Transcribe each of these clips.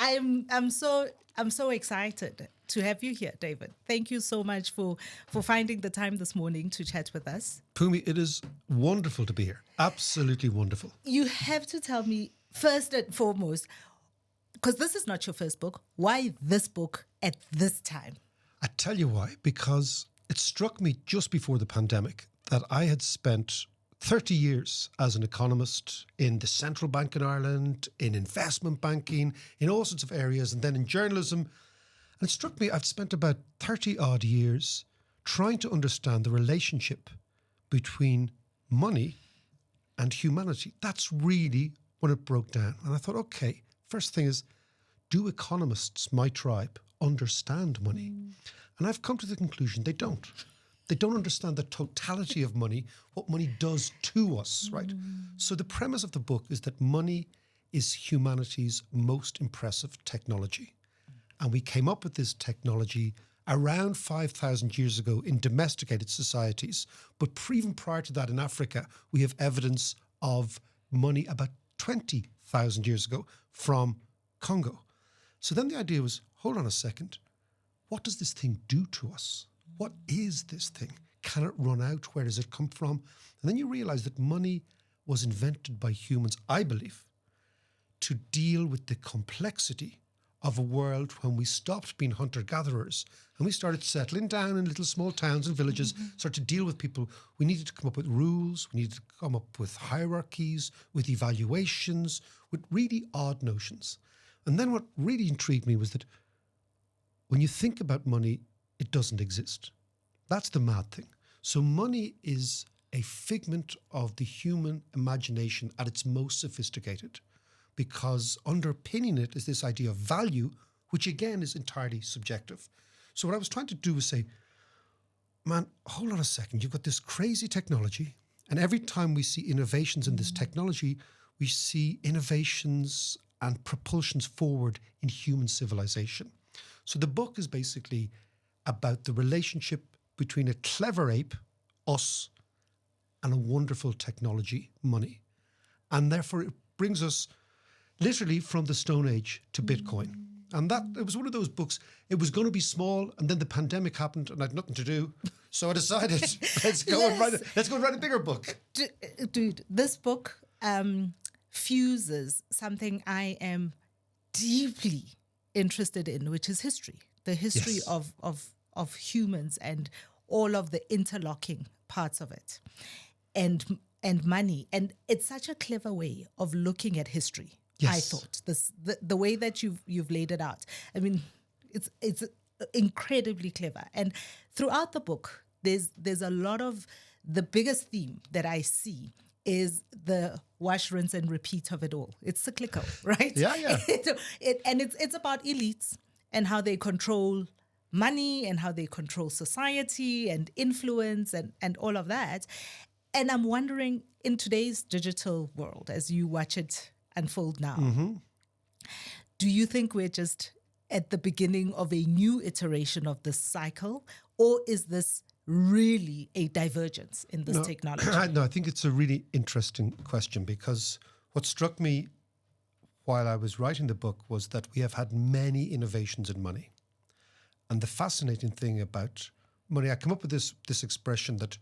I'm so excited to have you here, David. Thank you so much for finding the time this morning to chat with us. Phumi, it is wonderful to be here. Absolutely wonderful. You have to tell me first and foremost, because this is not your first book, why this book at this time? I tell you why, because it struck me just before the pandemic that I had spent 30 years as an economist in the central bank in Ireland, in investment banking, in all sorts of areas, and then in journalism. And it struck me I've spent about 30 odd years trying to understand the relationship between money and humanity. That's really when it broke down. And I thought, okay, first thing is, do economists, my tribe, understand money? And I've come to the conclusion they don't. They don't understand the totality of money, what money does to us, right? So the premise of the book is that money is humanity's most impressive technology. And we came up with this technology around 5,000 years ago in domesticated societies. But even prior to that in Africa, we have evidence of money about 20,000 years ago from Congo. So then the idea was, hold on a second, what does this thing do to us? What is this thing? Can it run out? Where does it come from? And then you realize that money was invented by humans, I believe, to deal with the complexity of a world when we stopped being hunter-gatherers and we started settling down in little small towns and villages, started to deal with people. We needed to come up with rules. We needed to come up with hierarchies, with evaluations, with really odd notions. And then what really intrigued me was that when you think about money, it doesn't exist. That's the mad thing. So money is a figment of the human imagination at its most sophisticated, because underpinning it is this idea of value, which again is entirely subjective. So what I was trying to do was say, man, hold on a second. You've got this crazy technology, and every time we see innovations in this technology, we see innovations and propulsions forward in human civilization. So the book is basically about the relationship between a clever ape, us, and a wonderful technology, money. And therefore it brings us literally from the Stone Age to Bitcoin. And that, it was one of those books, it was going to be small, and then the pandemic happened and I had nothing to do. So I decided, let's go and write a bigger book. Dude, this book fuses something I am deeply interested in, which is history. The history Yes. of humans and all of the interlocking parts of it, and money. And it's such a clever way of looking at history. Yes. I thought the way that you've laid it out. I mean, it's incredibly clever. And throughout the book, there's a lot of, the biggest theme that I see is the wash, rinse, and repeat of it all. It's cyclical, right? Yeah. And it's about elites and how they control money and how they control society and influence and all of that. And I'm wondering, in today's digital world, as you watch it unfold now, do you think we're just at the beginning of a new iteration of this cycle, or is this really a divergence in this technology? No, I think it's a really interesting question, because what struck me while I was writing the book was that we have had many innovations in money. And the fascinating thing about money, I come up with this expression that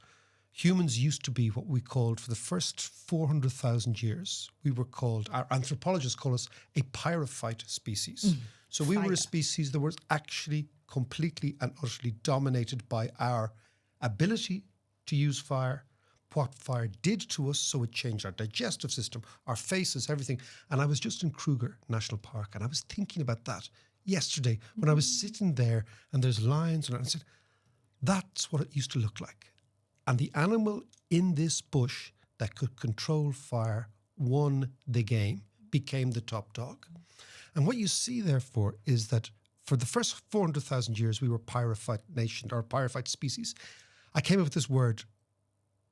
humans used to be what we called, for the first 400,000 years, we were called, our anthropologists call us a pyrophyte species. So we were a species that was actually completely and utterly dominated by our ability to use fire, what fire did to us. So it changed our digestive system, our faces, everything. And I was just in Kruger National Park, and I was thinking about that yesterday when I was sitting there and there's lions, and I said, that's what it used to look like. And the animal in this bush that could control fire won the game, became the top dog. And what you see, therefore, is that for the first 400,000 years, we were pyrophyte nation, or pyrophyte species. I came up with this word,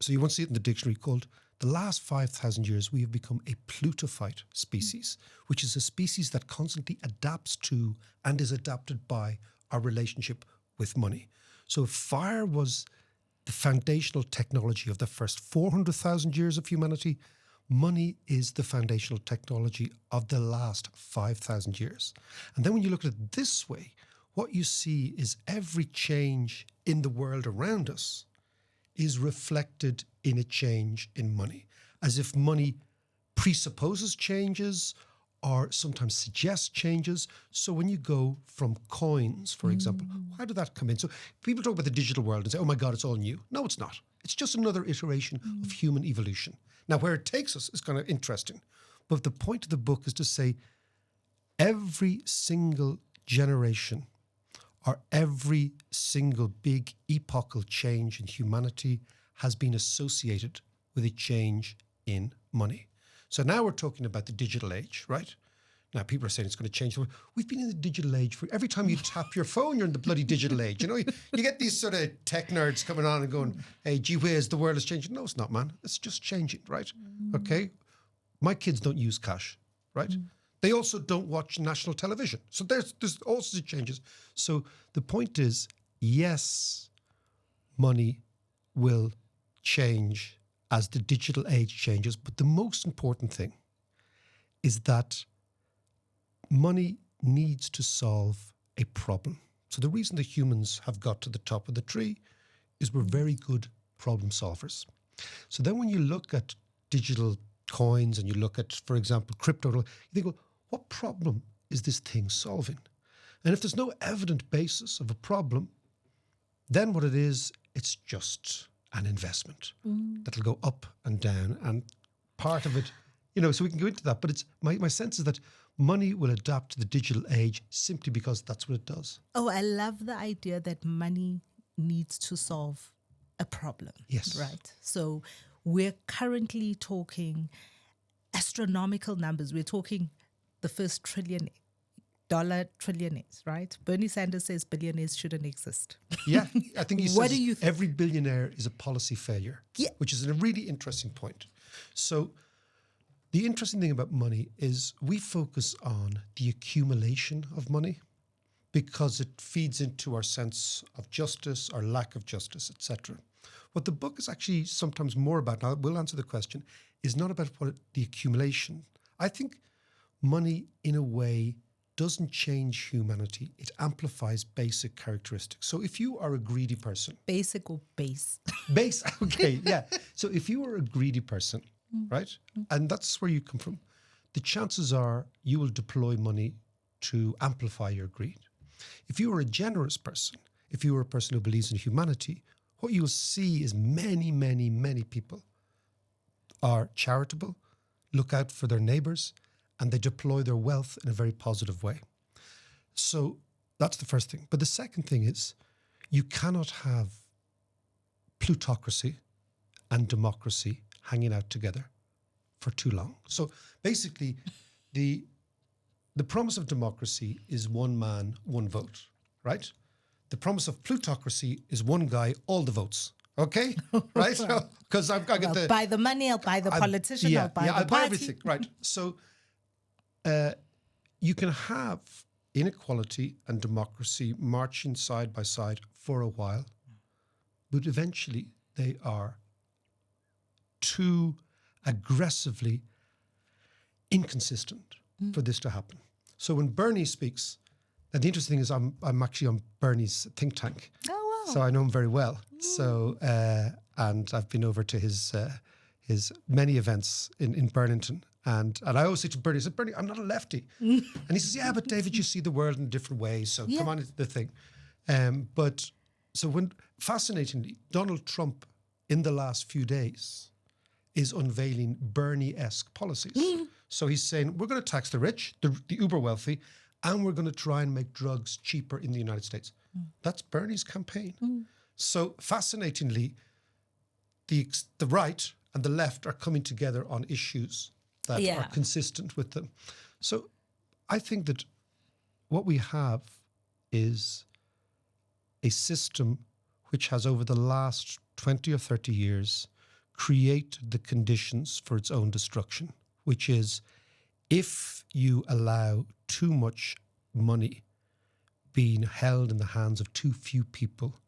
so you won't see it in the dictionary, called the last 5,000 years, we have become a plutophyte species, which is a species that constantly adapts to and is adapted by our relationship with money. So if fire was the foundational technology of the first 400,000 years of humanity, money is the foundational technology of the last 5,000 years. And then when you look at it this way, what you see is every change in the world around us is reflected in a change in money, as if money presupposes changes or sometimes suggests changes. So when you go from coins, for example, why did that come in? So people talk about the digital world and say, oh my God, it's all new. No, it's not. It's just another iteration of human evolution. Now, where it takes us is kind of interesting. But the point of the book is to say every single generation or every single big epochal change in humanity has been associated with a change in money. So now we're talking about the digital age, right? Now people are saying it's going to change. We've been in the digital age for every time you tap your phone, you're in the bloody digital age. You know, you get these sort of tech nerds coming on and going, hey, gee whiz, the world is changing. No, it's not, man. It's just changing, right? Okay. My kids don't use cash, right? They also don't watch national television. So there's all sorts of changes. So the point is, yes, money will change as the digital age changes. But the most important thing is that money needs to solve a problem. So the reason that humans have got to the top of the tree is we're very good problem solvers. So then when you look at digital coins and you look at, for example, crypto, you think, well, what problem is this thing solving? And if there's no evident basis of a problem, then what it is, it's just an investment that'll go up and down. And part of it, you know, so we can go into that. But it's my sense is that money will adapt to the digital age simply because that's what it does. Oh, I love the idea that money needs to solve a problem. Yes. Right. So we're currently talking astronomical numbers. We're talking the first $1 trillionaires, right? Bernie Sanders says billionaires shouldn't exist. Yeah, I think he says What do you think? every billionaire is a policy failure, which is a really interesting point. So the interesting thing about money is we focus on the accumulation of money because it feeds into our sense of justice or lack of justice, etc. What the book is actually sometimes more about, and I will answer the question, is not about the accumulation. I think money, in a way, doesn't change humanity. It amplifies basic characteristics. So if you are a greedy person... Basic or base? Base, okay, yeah. So if you are a greedy person, right, and that's where you come from, the chances are you will deploy money to amplify your greed. If you are a generous person, if you are a person who believes in humanity, what you will see is many, many, many people are charitable, look out for their neighbors, and they deploy their wealth in a very positive way. So that's the first thing. But the second thing is you cannot have plutocracy and democracy hanging out together for too long. So basically, the promise of democracy is one man, one vote, right? The promise of plutocracy is one guy, all the votes. Okay, right? Because I get I'll buy the money, I'll buy the politician, I'll buy the I'll party. buy everything, right? So you can have inequality and democracy marching side by side for a while, but eventually they are too aggressively inconsistent for this to happen. So when Bernie speaks, and the interesting thing is I'm actually on Bernie's think tank. Oh, wow. So I know him very well. So and I've been over to his many events in Burlington. And I always say to Bernie, I said, Bernie, I'm not a lefty. And he says, yeah, but David, you see the world in different ways. So come on into the thing. But so when fascinatingly, Donald Trump in the last few days is unveiling Bernie-esque policies. So he's saying, we're going to tax the rich, the uber wealthy, and we're going to try and make drugs cheaper in the United States. That's Bernie's campaign. So fascinatingly, the right and the left are coming together on issues that are consistent with them. So I think that what we have is a system which has over the last 20 or 30 years created the conditions for its own destruction, which is if you allow too much money being held in the hands of too few people,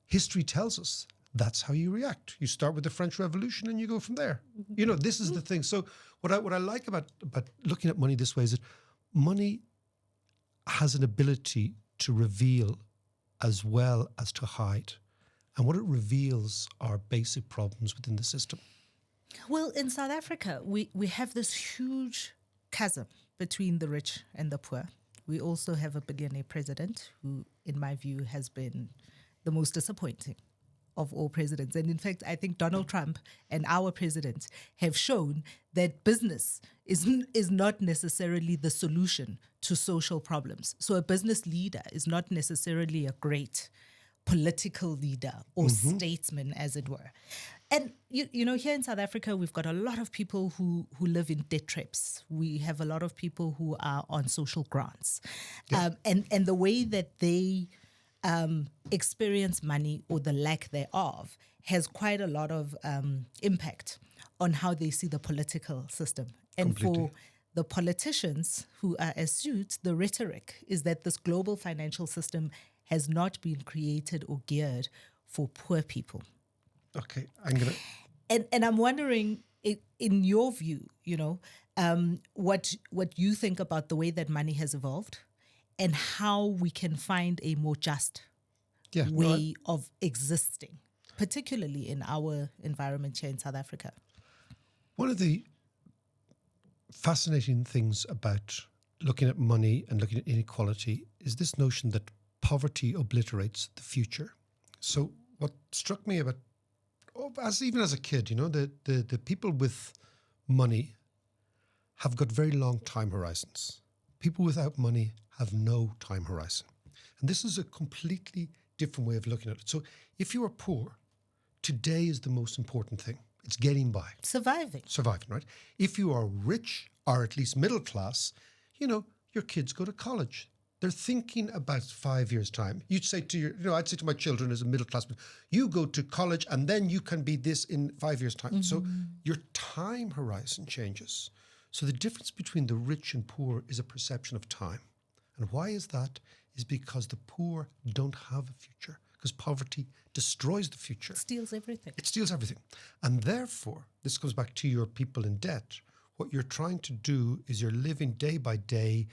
history tells us that's how you react. You start with the French Revolution and you go from there. You know, this is the thing. So what I like about looking at money this way is that money has an ability to reveal as well as to hide. And what it reveals are basic problems within the system. Well, in South Africa, we have this huge chasm between the rich and the poor. We also have a billionaire president who, in my view, has been the most disappointing of all presidents. And in fact, I think Donald Trump and our president have shown that business is not necessarily the solution to social problems. So a business leader is not necessarily a great political leader or statesman, as it were. And, you know, here in South Africa, we've got a lot of people who live in debt traps. We have a lot of people who are on social grants. And the way that they experience money or the lack thereof has quite a lot of impact on how they see the political system. And Completely. for the politicians who are astute, the rhetoric is that this global financial system has not been created or geared for poor people. Okay, I'm going to... And I'm wondering, in your view, you know, what you think about the way that money has evolved and how we can find a more just way of existing, particularly in our environment here in South Africa. One of the fascinating things about looking at money and looking at inequality is this notion that poverty obliterates the future. So what struck me about, even as a kid, you know, the people with money have got very long time horizons. People without money have no time horizon. And this is a completely different way of looking at it. So if you are poor, today is the most important thing. It's getting by. Surviving, right? If you are rich or at least middle class, you know, your kids go to college. They're thinking about 5 years' time. You'd say to I'd say to my children as a middle class, you go to college and then you can be this in 5 years' time. So your time horizon changes. So the difference between the rich and poor is a perception of time. And why is that? Is because the poor don't have a future, because poverty destroys the future. It steals everything. It steals everything. And therefore, this comes back to your people in debt. What you're trying to do is you're living day by day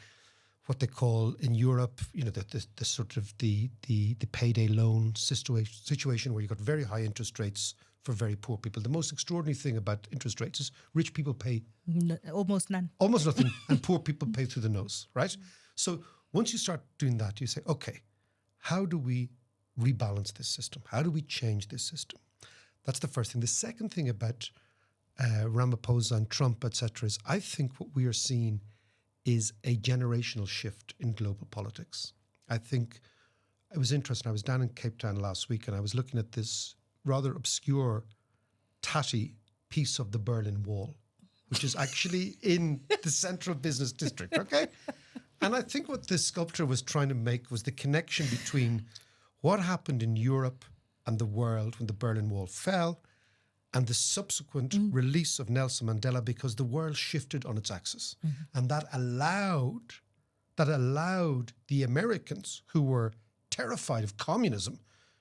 what they call in Europe, you know, the sort of the payday loan situation where you've got very high interest rates for very poor people. The most extraordinary thing about interest rates is rich people pay almost none. Almost nothing, and poor people pay through the nose, right? So once you start doing that, you say, okay, how do we rebalance this system? How do we change this system? That's the first thing. The second thing about Ramaphosa and Trump, etc., is I think what we are seeing is a generational shift in global politics. I think it was interesting. I was down in Cape Town last week and I was looking at this rather obscure, tatty piece of the Berlin Wall, which is actually in the central business district, okay? And I think what this sculptor was trying to make was the connection between what happened in Europe and the world when the Berlin Wall fell and the subsequent release of Nelson Mandela, because the world shifted on its axis. And that allowed the Americans who were terrified of communism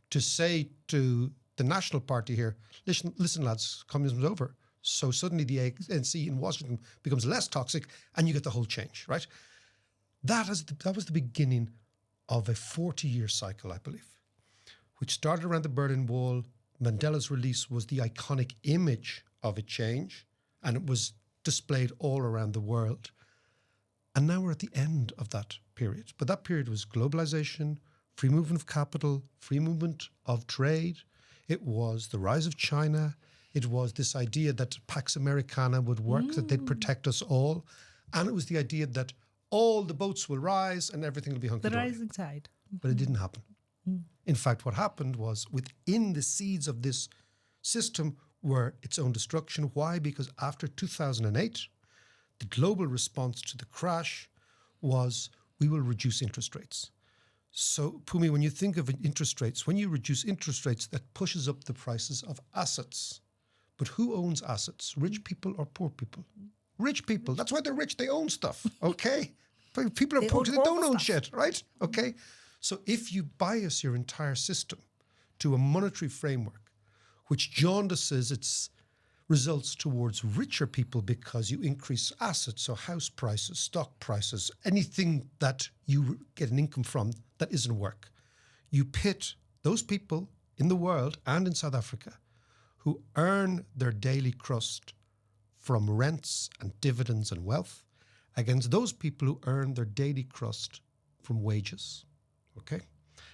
to say to the National Party here, listen lads, communism's over. So suddenly the ANC in Washington becomes less toxic and you get the whole change, right? That was the beginning of a 40-year cycle, I believe, which started around the Berlin Wall. Mandela's release was the iconic image of a change, and it was displayed all around the world. And now we're at the end of that period. But that period was globalization, free movement of capital, free movement of trade. It was the rise of China. It was this idea that Pax Americana would work, that they'd protect us all. And it was the idea that all the boats will rise and everything will be hunky-dory. The rising tide. But it didn't happen. In fact, what happened was within the seeds of this system were its own destruction. Why? Because after 2008, the global response to the crash was we will reduce interest rates. So, Phumi, when you think of interest rates, when you reduce interest rates, that pushes up the prices of assets. But who owns assets? Rich people or poor people? Rich people. That's why they're rich. They own stuff, okay? But people are poor, they don't own shit, right? Okay? So if you bias your entire system to a monetary framework which jaundices its results towards richer people because you increase assets, so house prices, stock prices, anything that you get an income from that isn't work. You pit those people in the world and in South Africa who earn their daily crust from rents and dividends and wealth against those people who earn their daily crust from wages. Okay?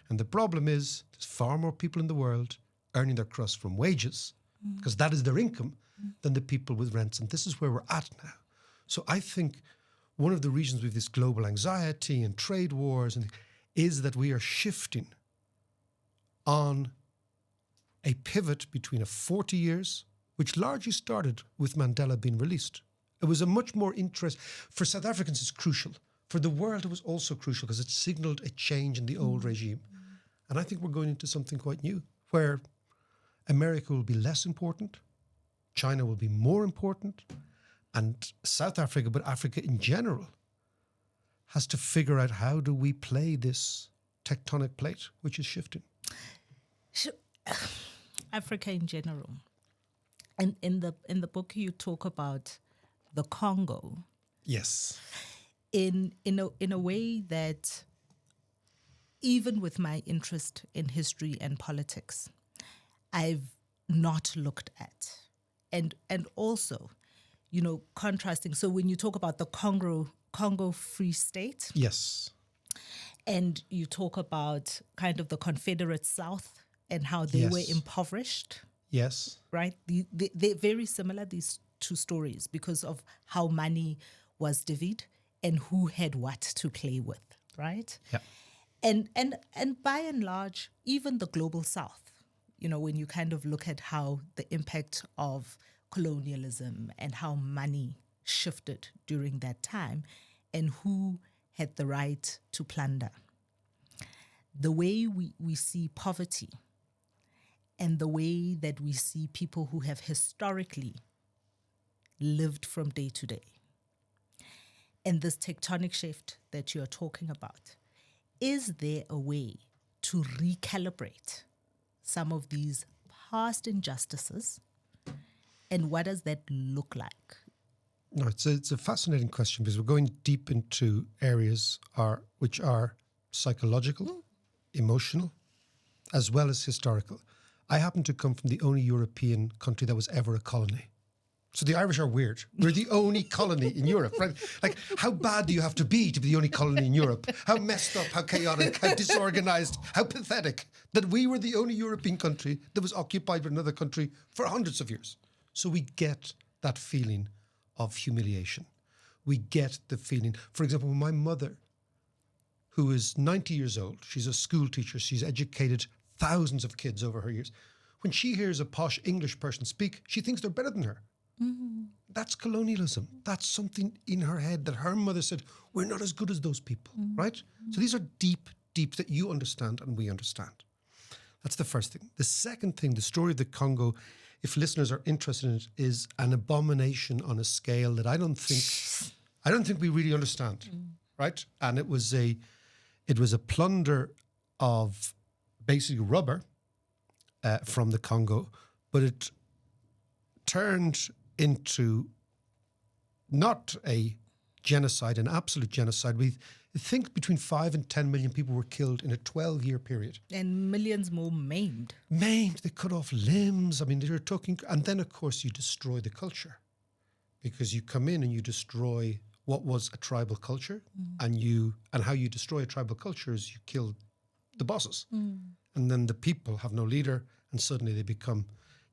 And the problem is there's far more people in the world earning their crust from wages because that is their income than the people with rents. And this is where we're at now. So I think one of the reasons we have this global anxiety and trade wars is that we are shifting on a pivot between a 40 years, which largely started with Mandela being released. It was a much more interest. For South Africans, it's crucial. For the world, it was also crucial because it signaled a change in the old regime. And I think we're going into something quite new, where America will be less important, China will be more important, and South Africa, but Africa in general, has to figure out how do we play this tectonic plate, which is shifting. Africa in general. And in the book, you talk about the Congo. Yes. In a way that, even with my interest in history and politics, I've not looked at. And also, contrasting. So when you talk about the Congo Free State. Yes. And you talk about kind of the Confederate South and how they were impoverished. Yes. Right? They're very similar, these two stories, because of how money was divvied and who had what to play with, right? Yeah. And by and large, even the global South, when you kind of look at how the impact of colonialism and how money shifted during that time and who had the right to plunder. The way we see poverty and the way that we see people who have historically lived from day to day. And this tectonic shift that you're talking about, is there a way to recalibrate some of these past injustices? And what does that look like? No, it's a fascinating question because we're going deep into areas which are psychological, emotional, as well as historical. I happen to come from the only European country that was ever a colony. So the Irish are weird. We're the only colony in Europe, right? Like, how bad do you have to be the only colony in Europe? How messed up, how chaotic, how disorganized, how pathetic that we were the only European country that was occupied by another country for hundreds of years. So we get that feeling of humiliation. We get the feeling, for example, my mother, who is 90 years old, she's a school teacher, she's educated thousands of kids over her years. When she hears a posh English person speak, she thinks they're better than her. Mm-hmm. That's colonialism. That's something in her head that her mother said, we're not as good as those people, right? So these are deep that you understand and we understand. That's the first thing. The second thing, the story of the Congo, if listeners are interested in it, is an abomination on a scale that I don't think we really understand, right? And it was a plunder of basically rubber from the Congo, but it turned into not a genocide, an absolute genocide. We think between 5 and 10 million people were killed in a 12-year period. And millions more maimed. Maimed, they cut off limbs. I mean, they're talking, and then of course you destroy the culture because you come in and you destroy what was a tribal culture, and how you destroy a tribal culture is you kill the bosses. And then the people have no leader and suddenly they become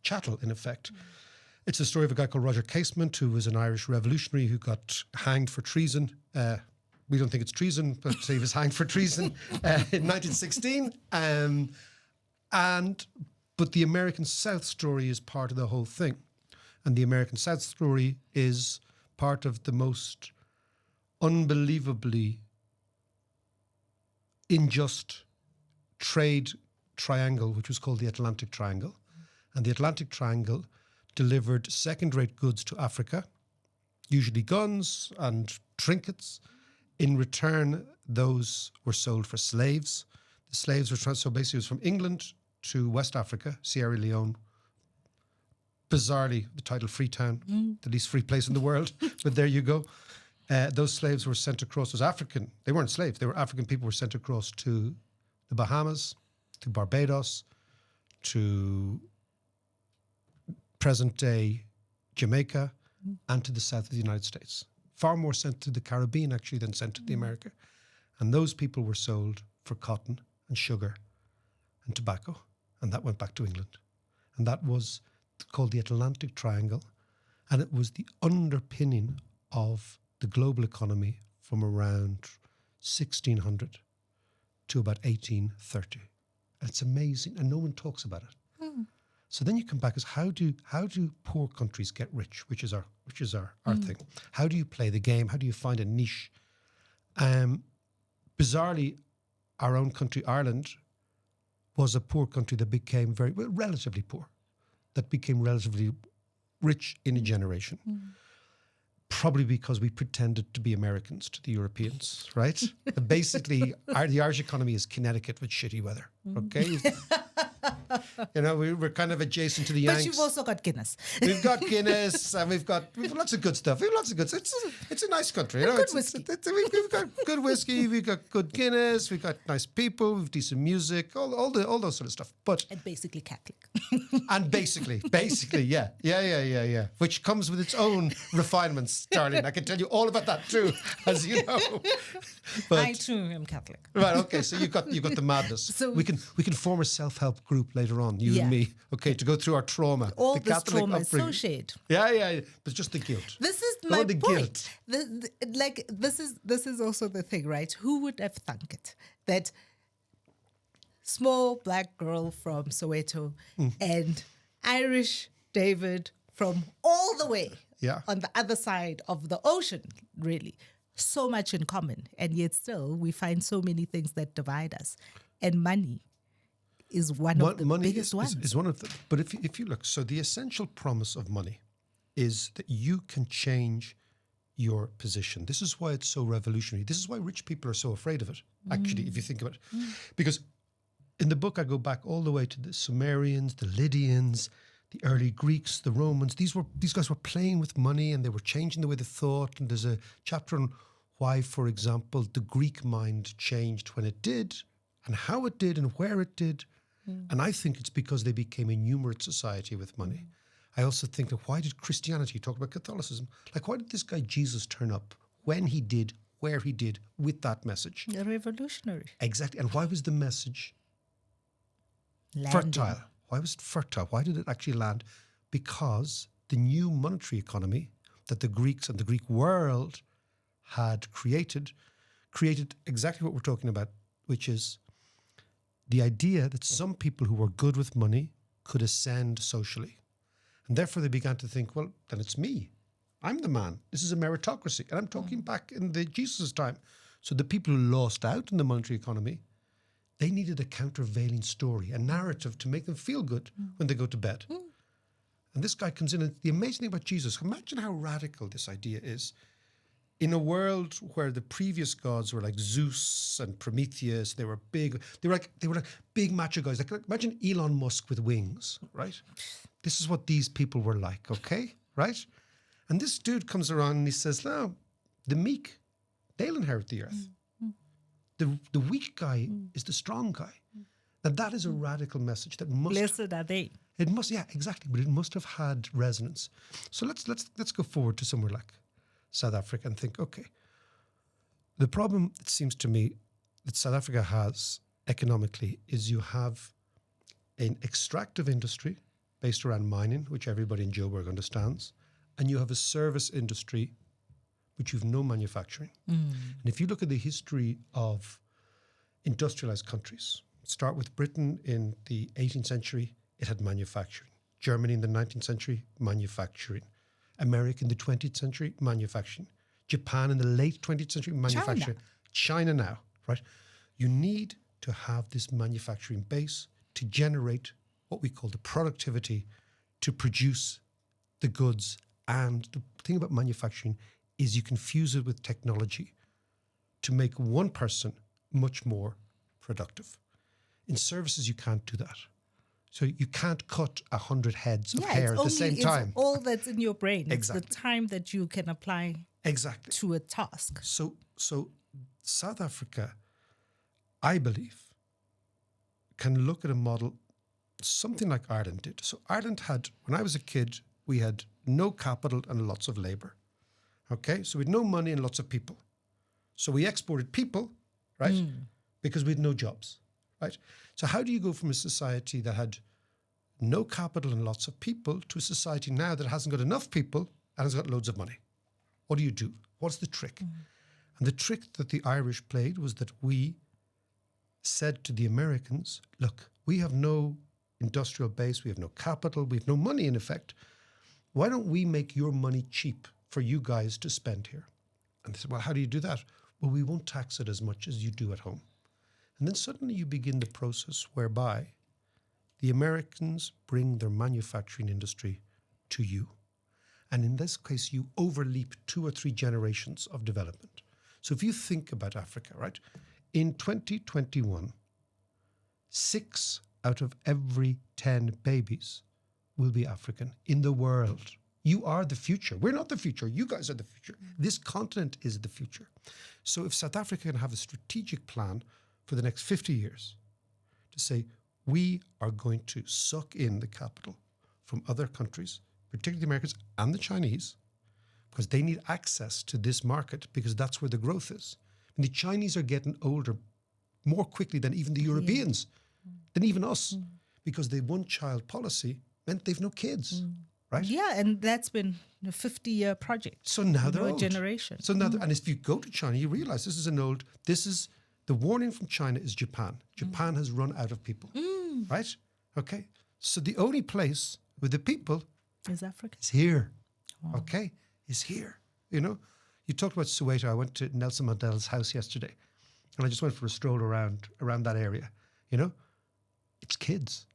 chattel in effect. It's the story of a guy called Roger Casement, who was an Irish revolutionary who got hanged for treason. We don't think it's treason, but he was hanged for treason in 1916. But the American South story is part of the whole thing. And the American South story is part of the most unbelievably unjust trade triangle, which was called the Atlantic Triangle. And the Atlantic Triangle delivered second-rate goods to Africa, usually guns and trinkets. In return, those were sold for slaves. The slaves were so basically it was from England to West Africa, Sierra Leone, bizarrely, the title Freetown, the least free place in the world. But there you go. Those slaves were sent across as African. They weren't slaves. They were African people were sent across to the Bahamas, to Barbados, to present-day Jamaica, and to the south of the United States. Far more sent to the Caribbean, actually, than sent to the America. And those people were sold for cotton and sugar and tobacco. And that went back to England. And that was called the Atlantic Triangle. And it was the underpinning of the global economy from around 1600 to about 1830. And it's amazing. And no one talks about it. So then you come back as how do poor countries get rich, which is our thing. How do you play the game? How do you find a niche? Bizarrely, our own country, Ireland, was a poor country that became relatively poor, that became relatively rich in a generation. Probably because we pretended to be Americans to the Europeans, right? Basically, the Irish economy is Connecticut with shitty weather, okay? We're kind of adjacent to the Yanks. But you've also got Guinness. We've got Guinness, and we've got lots of good stuff. We have lots of good stuff. It's a nice country. Good whiskey. We've got good whiskey. We've got good Guinness. We've got nice people. We've decent music. All those sort of stuff. But And basically Catholic. and basically, yeah. Which comes with its own refinements, darling. I can tell you all about that too, as you know. But, I too am Catholic. right. Okay. So you've got the madness. So we can form a self-help group later on, you and me. Okay, to go through our trauma. All the this Catholic trauma is upbringing. so shared. Yeah. But just the guilt. This is Oh, my the point. guilt. This is also the thing, right? Who would have thunk it that small black girl from Soweto and Irish David from all the way on the other side of the ocean, really, so much in common, and yet still we find so many things that divide us, and money is one of the biggest ones. Is one of them. But if you look, so the essential promise of money is that you can change your position. This is why it's so revolutionary. This is why rich people are so afraid of it, actually, if you think about it. Because in the book, I go back all the way to the Sumerians, the Lydians, the early Greeks, the Romans. These guys were playing with money and they were changing the way they thought. And there's a chapter on why, for example, the Greek mind changed when it did and how it did and where it did. And I think it's because they became a numerate society with money. I also think that why did Christianity talk about Catholicism? Like, why did this guy Jesus turn up when he did, where he did, with that message? Revolutionary. Exactly. And why was the message Landing. fertile? Why was it fertile? Why did it actually land? Because the new monetary economy that the Greeks and the Greek world had created exactly what we're talking about, which is the idea that some people who were good with money could ascend socially. And therefore they began to think, well, then it's me. I'm the man. This is a meritocracy. And I'm talking back in the Jesus time. So the people who lost out in the monetary economy, they needed a countervailing story, a narrative to make them feel good when they go to bed. And this guy comes in, and the amazing thing about Jesus, imagine how radical this idea is. In a world where the previous gods were like Zeus and Prometheus, they were big. They were like big macho guys. Like imagine Elon Musk with wings, right? This is what these people were like, okay, right? And this dude comes around and he says, "No, the meek, they'll inherit the earth. The weak guy is the strong guy." And that is a radical message that must. Blessed are they. It must, yeah, exactly. But it must have had resonance. So let's go forward to somewhere like South Africa and think, okay, the problem, it seems to me, that South Africa has economically is you have an extractive industry based around mining, which everybody in Joburg understands, and you have a service industry, which you've no manufacturing. And if you look at the history of industrialized countries, start with Britain in the 18th century, it had manufacturing. Germany in the 19th century, manufacturing. America in the 20th century, manufacturing. Japan in the late 20th century, manufacturing. China now, right? You need to have this manufacturing base to generate what we call the productivity to produce the goods. And the thing about manufacturing is you can fuse it with technology to make one person much more productive. In services, you can't do that. So you can't cut 100 heads of hair it's at the same time. It's all that's in your brain. Exactly. It's the time that you can apply Exactly. to a task. So South Africa, I believe, can look at a model something like Ireland did. So Ireland had, when I was a kid, we had no capital and lots of labor. Okay, so we had no money and lots of people. So we exported people, right? Because we had no jobs, right? So how do you go from a society that had no capital and lots of people to a society now that hasn't got enough people and has got loads of money? What do you do? What's the trick? And the trick that the Irish played was that we said to the Americans, look, we have no industrial base, we have no capital, we have no money in effect. Why don't we make your money cheap for you guys to spend here? And they said, well, how do you do that? Well, we won't tax it as much as you do at home. And then suddenly you begin the process whereby the Americans bring their manufacturing industry to you. And in this case, you overleap 2 or 3 generations of development. So if you think about Africa, right? In 2021, 6 out of every 10 babies will be African in the world. You are the future. We're not the future. You guys are the future. This continent is the future. So if South Africa can have a strategic plan for the next 50 years to say, we are going to suck in the capital from other countries, particularly the Americans and the Chinese, because they need access to this market because that's where the growth is. And the Chinese are getting older more quickly than even the Europeans, than even us, because the one-child policy meant they've no kids, right? Yeah, and that's been a 50-year project. So now they're old. Generation. So now, and if you go to China, you realize the warning from China is Japan. Japan has run out of people, right? Okay. So the only place with the people is Africa. Is here, okay? Is here, you know? You talked about Soweto. I went to Nelson Mandela's house yesterday, and I just went for a stroll around that area, you know? It's kids.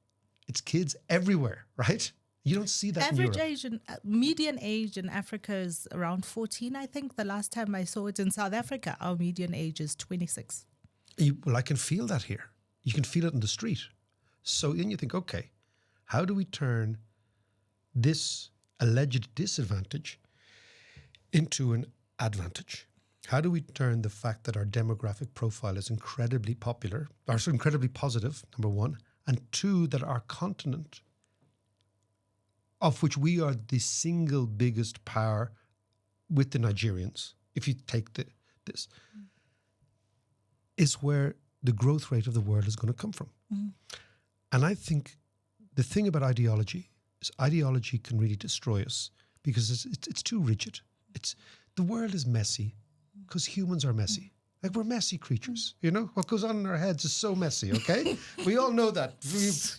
It's kids everywhere, right? You don't see that in Europe. Median age in Africa is around 14, I think. The last time I saw it in South Africa, our median age is 26. Well, I can feel that here. You can feel it in the street. So then you think, okay, how do we turn this alleged disadvantage into an advantage? How do we turn the fact that our demographic profile is incredibly popular, or so incredibly positive, number one, and 2, that our continent, of which we are the single biggest power with the Nigerians, if you take this, is where the growth rate of the world is going to come from. And I think the thing about ideology is ideology can really destroy us because it's too rigid. The world is messy because humans are messy. Like, we're messy creatures, you know? What goes on in our heads is so messy, okay? We all know that.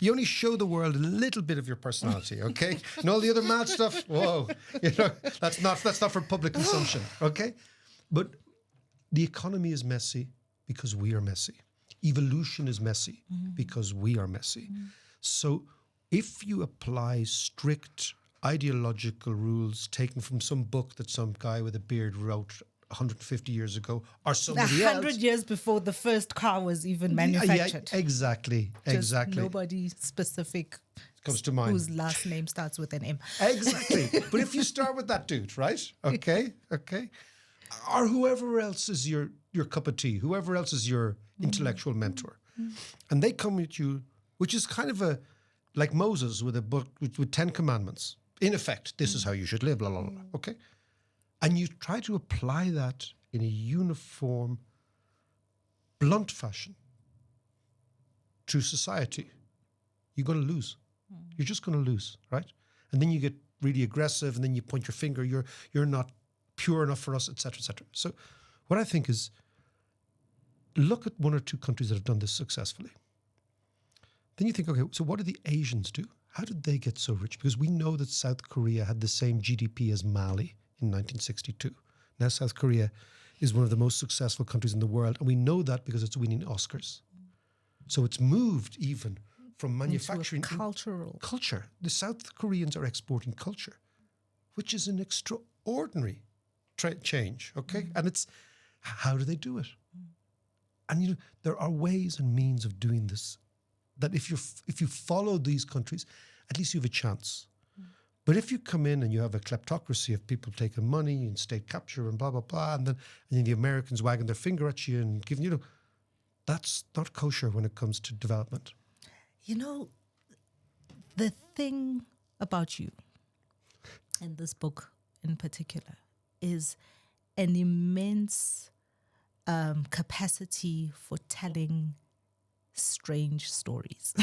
You only show the world a little bit of your personality, okay? And all the other mad stuff, whoa, you know, that's not for public consumption, okay? But the economy is messy because we are messy. Evolution is messy because we are messy. So if you apply strict ideological rules taken from some book that some guy with a beard wrote 150 years ago, or somebody 100 years before the first car was even manufactured. Yeah, exactly. Nobody specific comes to mind whose last name starts with an M. Exactly. But if you start with that dude, right? Okay. Or whoever else is your cup of tea, whoever else is your intellectual mentor. And they come at you, which is kind of like Moses with a book with 10 commandments. In effect, this is how you should live, blah, blah, blah. Okay? And you try to apply that in a uniform, blunt fashion to society, you're going to lose. You're just going to lose, right? And then you get really aggressive, and then you point your finger, you're not pure enough for us, et cetera, et cetera. So what I think is, look at 1 or 2 countries that have done this successfully. Then you think, okay, so what did the Asians do? How did they get so rich? Because we know that South Korea had the same GDP as Mali in 1962. Now South Korea is one of the most successful countries in the world, and we know that because it's winning Oscars. So it's moved even from manufacturing into culture. The South Koreans are exporting culture, which is an extraordinary change, okay? And it's, how do they do it? And there are ways and means of doing this that if you follow these countries, at least you have a chance. But if you come in and you have a kleptocracy of people taking money and state capture and blah, blah, blah, and then the Americans wagging their finger at you and giving, that's not kosher when it comes to development. The thing about you and this book in particular is an immense capacity for telling strange stories.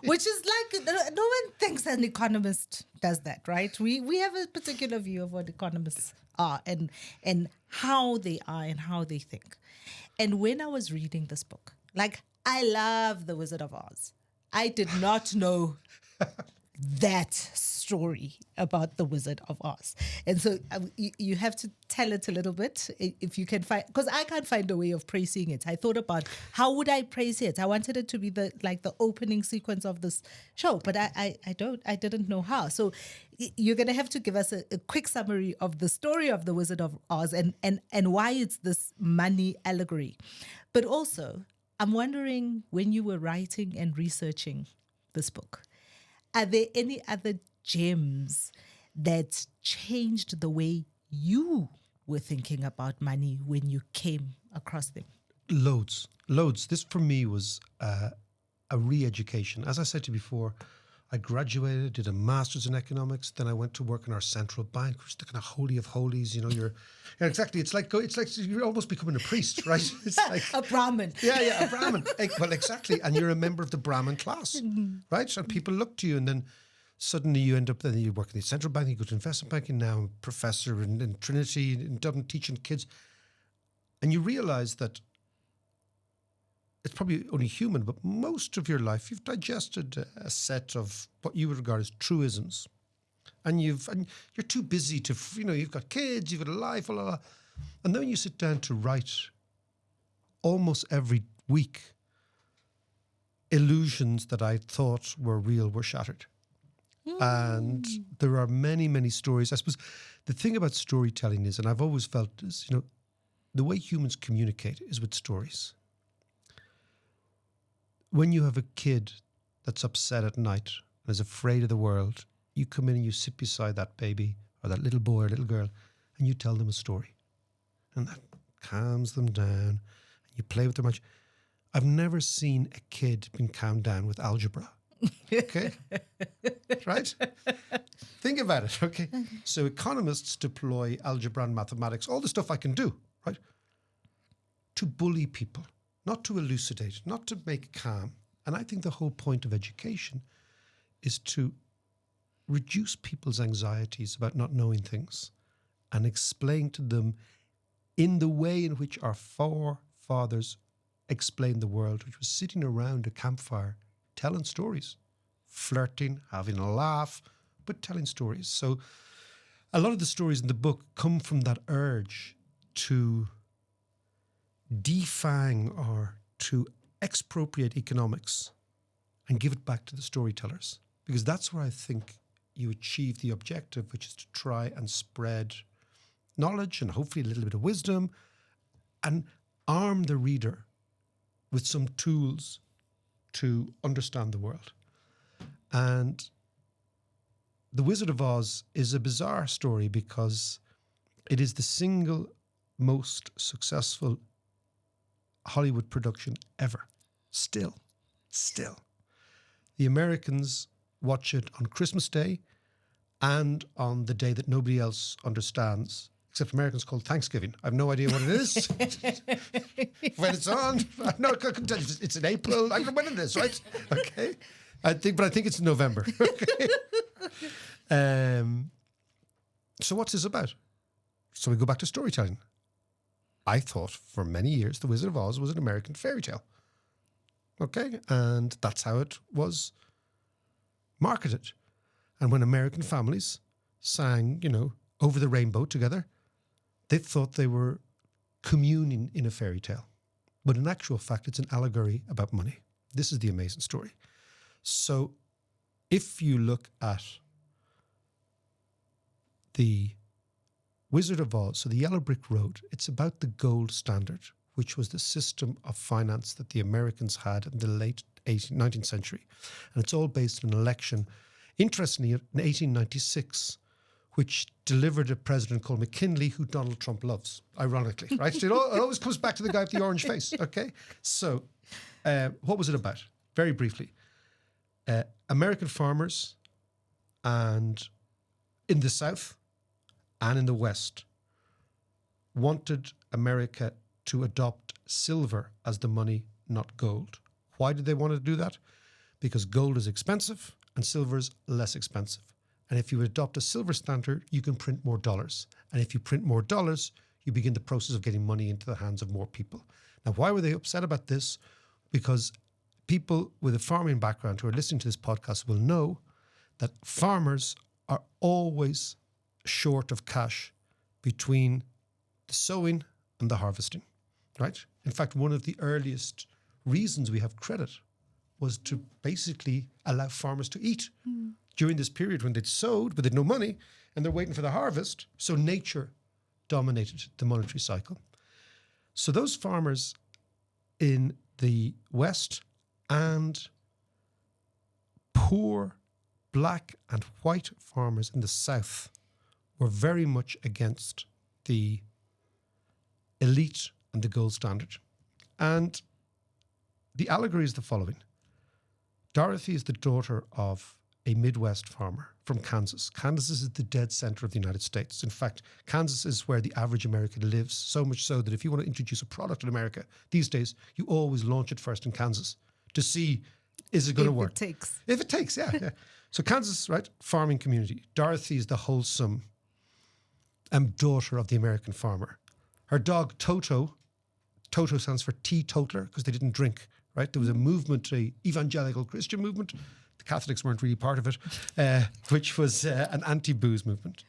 Which is like, no one thinks an economist does that, right? We have a particular view of what economists are and how they are and how they think. And when I was reading this book, like, I love The Wizard of Oz. I did not know that story about the Wizard of Oz. And so you have to tell it a little bit if you can find, because I can't find a way of praising it. I thought about how would I praise it? I wanted it to be the opening sequence of this show, but I didn't know how. So you're going to have to give us a quick summary of the story of the Wizard of Oz and why it's this money allegory. But also, I'm wondering, when you were writing and researching this book, are there any other gems that changed the way you were thinking about money when you came across them? Loads. This for me was a re-education. As I said to you before, I graduated, did a master's in economics, then I went to work in our central bank, which is the kind of holy of holies. Exactly. It's like you're almost becoming a priest, right? It's like a Brahmin. Yeah, a Brahmin. Well, exactly. And you're a member of the Brahmin class, right? And people look to you, and then suddenly you end up, then you work in the central bank, you go to investment banking, now I'm a professor in Trinity in Dublin teaching kids. And you realize that it's probably only human, but most of your life you've digested a set of what you would regard as truisms, and you're too busy to, you've got kids, you've got a life, blah, blah, blah. And then you sit down to write almost every week. Illusions that I thought were real were shattered. And there are many, many stories. I suppose the thing about storytelling is, and I've always felt is, the way humans communicate is with stories. When you have a kid that's upset at night and is afraid of the world, you come in and you sit beside that baby or that little boy or little girl and you tell them a story. And that calms them down. You play with their imagination. I've never seen a kid being calmed down with algebra. Okay? Right? Think about it, okay? So economists deploy algebra and mathematics, all the stuff I can do, right? To bully people. Not to elucidate, not to make calm. And I think the whole point of education is to reduce people's anxieties about not knowing things and explain to them in the way in which our forefathers explained the world, which was sitting around a campfire, telling stories, flirting, having a laugh, but telling stories. So a lot of the stories in the book come from that urge to defang or to expropriate economics and give it back to the storytellers, because that's where I think you achieve the objective, which is to try and spread knowledge and hopefully a little bit of wisdom and arm the reader with some tools to understand the world. And The Wizard of Oz is a bizarre story because it is the single most successful Hollywood production ever. Still. The Americans watch it on Christmas Day and on the day that nobody else understands, except Americans, called Thanksgiving. I have no idea what it is. When it's on, no, I couldn't tell you. It's in April. I don't know when it is, right? Okay. I think it's in November. Okay. So what's this about? So we go back to storytelling. I thought for many years The Wizard of Oz was an American fairy tale. Okay? And that's how it was marketed. And when American families sang, Over the Rainbow together, they thought they were communing in a fairy tale. But in actual fact, it's an allegory about money. This is the amazing story. So if you look at the Wizard of Oz, so the Yellow Brick Road, it's about the gold standard, which was the system of finance that the Americans had in the late 19th century. And it's all based on an election, interestingly, in 1896, which delivered a president called McKinley, who Donald Trump loves, ironically, right? It always comes back to the guy with the orange face, okay? So what was it about? Very briefly. American farmers and in the South and in the West wanted America to adopt silver as the money, not gold. Why did they want to do that? Because gold is expensive and silver is less expensive. And if you adopt a silver standard, you can print more dollars. And if you print more dollars, you begin the process of getting money into the hands of more people. Now, why were they upset about this? Because people with a farming background who are listening to this podcast will know that farmers are always short of cash between the sowing and the harvesting, right? In fact, one of the earliest reasons we have credit was to basically allow farmers to eat during this period when they'd sowed, but they'd no money, and they're waiting for the harvest. So nature dominated the monetary cycle. So those farmers in the West and poor black and white farmers in the South were very much against the elite and the gold standard. And the allegory is the following. Dorothy is the daughter of a Midwest farmer from Kansas. Kansas is the dead center of the United States. In fact, Kansas is where the average American lives, so much so that if you want to introduce a product in America these days, you always launch it first in Kansas to see, is it going to work? If it takes, yeah. So Kansas, right, farming community. Dorothy is the wholesome daughter of the American farmer. Her dog, Toto stands for teetotaler because they didn't drink, right? There was a movement, a evangelical Christian movement. The Catholics weren't really part of it, which was an anti-booze movement.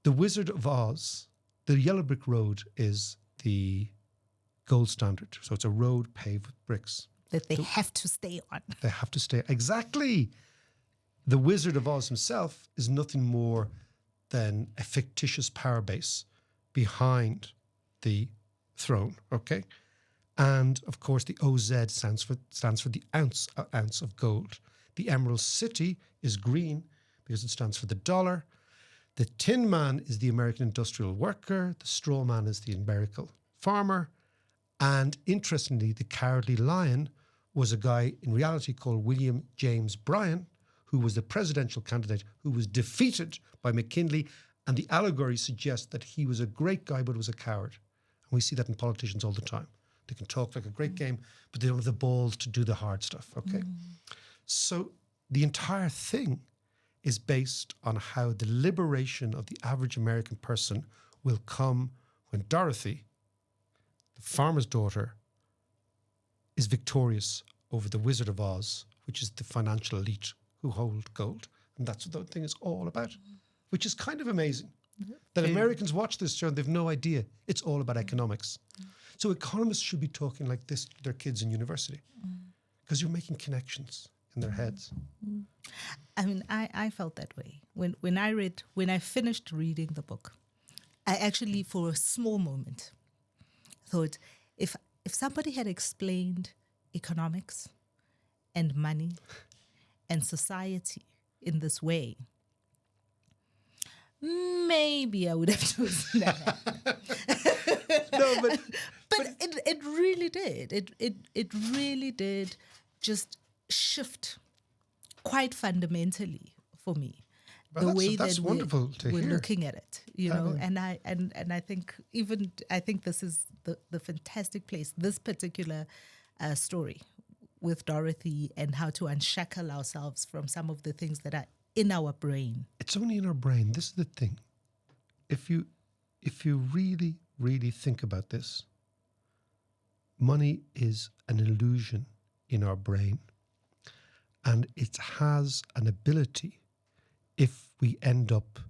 The Wizard of Oz, the yellow brick road is the gold standard. So it's a road paved with bricks. That they have to stay on. They have to stay. Exactly. The Wizard of Oz himself is nothing more than a fictitious power base behind the throne, okay? And, of course, the OZ stands for the ounce of gold. The Emerald City is green because it stands for the dollar. The Tin Man is the American industrial worker. The Straw Man is the American farmer. And, interestingly, the Cowardly Lion was a guy in reality called William James Bryan, who was the presidential candidate who was defeated by McKinley. And the allegory suggests that he was a great guy, but was a coward. And we see that in politicians all the time. They can talk like a great game, but they don't have the balls to do the hard stuff, okay? So the entire thing is based on how the liberation of the average American person will come when Dorothy, the farmer's daughter, is victorious over the Wizard of Oz, which is the financial elite who hold gold. And that's what the thing is all about, which is kind of amazing. That Americans watch this show and they've no idea. It's all about economics. So economists should be talking like this to their kids in university because you're making connections in their heads. I mean, I felt that way. When I finished reading the book, I actually, for a small moment, thought if somebody had explained economics and money and society in this way, maybe I would have chosen that. No, but it really did. It really did just shift quite fundamentally for me. Well, the way that's that wonderful to we're hear. looking at it, you know, and I think this is the fantastic place, this particular story with Dorothy and how to unshackle ourselves from some of the things that are in our brain. It's only in our brain. This is the thing. If you really, really think about this, money is an illusion in our brain. And it has an ability, if we end up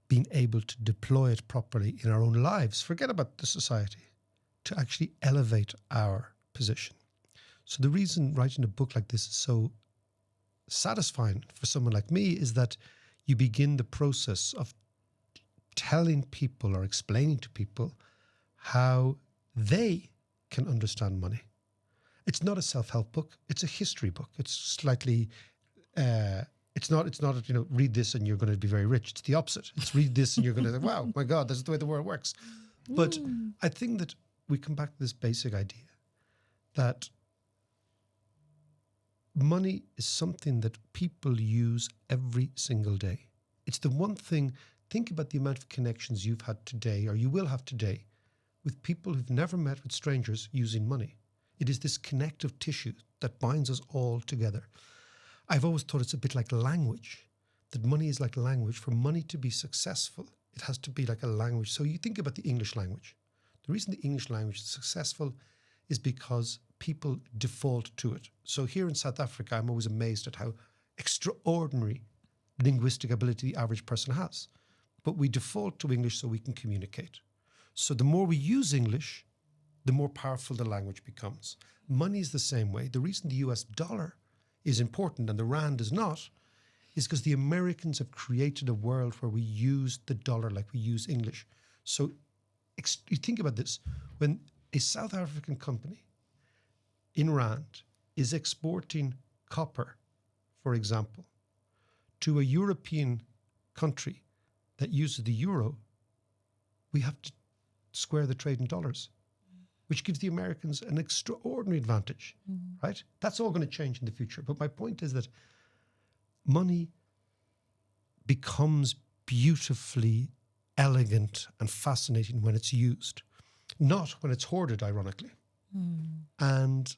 being able to deploy it properly in our own lives, forget about the society, to actually elevate our position. So the reason writing a book like this is so satisfying for someone like me is that you begin the process of telling people or explaining to people how they can understand money. It's not a self-help book. It's a history book. It's slightly, it's not, read this and you're going to be very rich. It's the opposite. It's read this and you're going to say, wow, my God, this is the way the world works. But I think that we come back to this basic idea that money is something that people use every single day. It's the one thing, think about the amount of connections you've had today, or you will have today, with people who've never met with strangers using money. It is this connective tissue that binds us all together. I've always thought it's a bit like language, that money is like language. For money to be successful, it has to be like a language. So you think about the English language. The reason the English language is successful is because people default to it. So here in South Africa, I'm always amazed at how extraordinary linguistic ability the average person has. But we default to English so we can communicate. So the more we use English, the more powerful the language becomes. Money is the same way. The reason the US dollar is important and the rand is not is because the Americans have created a world where we use the dollar like we use English. So you think about this. When a South African company in rand is exporting copper, for example, to a European country that uses the euro, we have to square the trade in dollars, which gives the Americans an extraordinary advantage, right? That's all going to change in the future. But my point is that money becomes beautifully elegant and fascinating when it's used, not when it's hoarded, ironically. And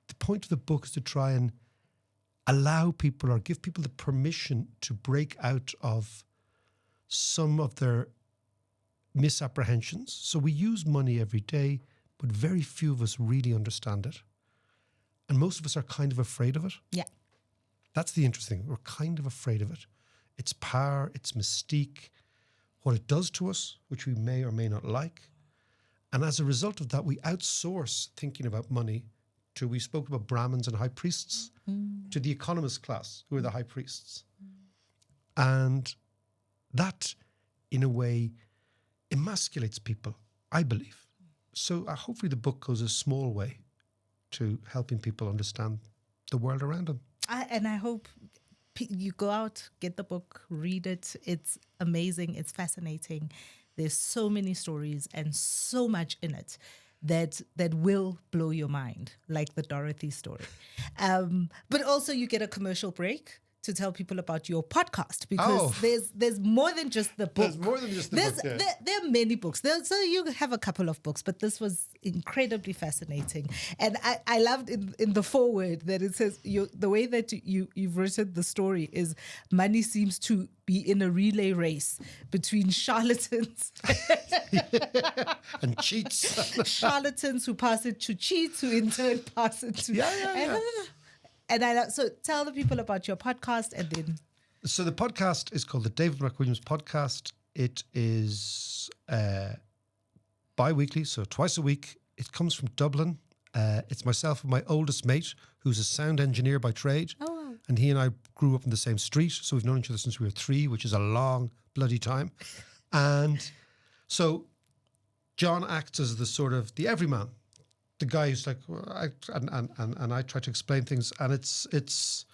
the point of the book is to try and allow people or give people the permission to break out of some of their misapprehensions. So we use money every day, but very few of us really understand it. And most of us are kind of afraid of it. Yeah. That's the interesting thing. We're kind of afraid of it. Its power, its mystique, what it does to us, which we may or may not like. And as a result of that, we outsource thinking about money to, we spoke about Brahmins and high priests, to the economist class, who are the high priests. And that, in a way, emasculates people, I believe. So hopefully the book goes a small way to helping people understand the world around them. And I hope you go out, get the book, read it. It's amazing. It's fascinating. There's so many stories and so much in it that will blow your mind, like the Dorothy story. But also you get a commercial break to tell people about your podcast, because there's more than just the book. There's more than just the book, yeah. There are many books. So you have a couple of books, but this was incredibly fascinating. And I loved in the foreword that it says, the way that you've written the story is, money seems to be in a relay race between charlatans and cheats. Charlatans who pass it to cheats, who in turn pass it to... Yeah. And so tell the people about your podcast and then... So the podcast is called the David McWilliams Podcast. It is bi-weekly, so twice a week. It comes from Dublin. It's myself and my oldest mate, who's a sound engineer by trade. Oh, wow. And he and I grew up in the same street. So we've known each other since we were 3, which is a long bloody time. And so John acts as the sort of the everyman. The guy who's like, and I try to explain things, and it's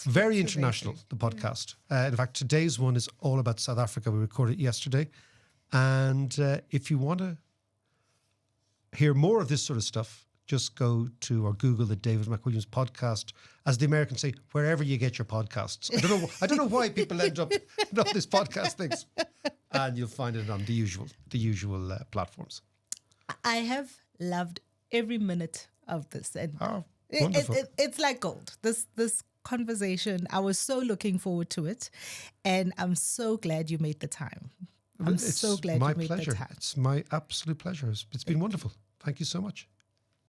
very international, the podcast. In fact, today's one is all about South Africa. We recorded it yesterday. And if you want to hear more of this sort of stuff, just go to or Google the David McWilliams Podcast, as the Americans say, wherever you get your podcasts. I don't know why people end up in all these podcast things. And you'll find it on the usual platforms. I have loved every minute of this, and wonderful. It's like gold. This conversation, I was so looking forward to it, and I'm so glad you made the time. I'm so glad you made the time. It's my absolute pleasure. It's been wonderful. Thank you so much.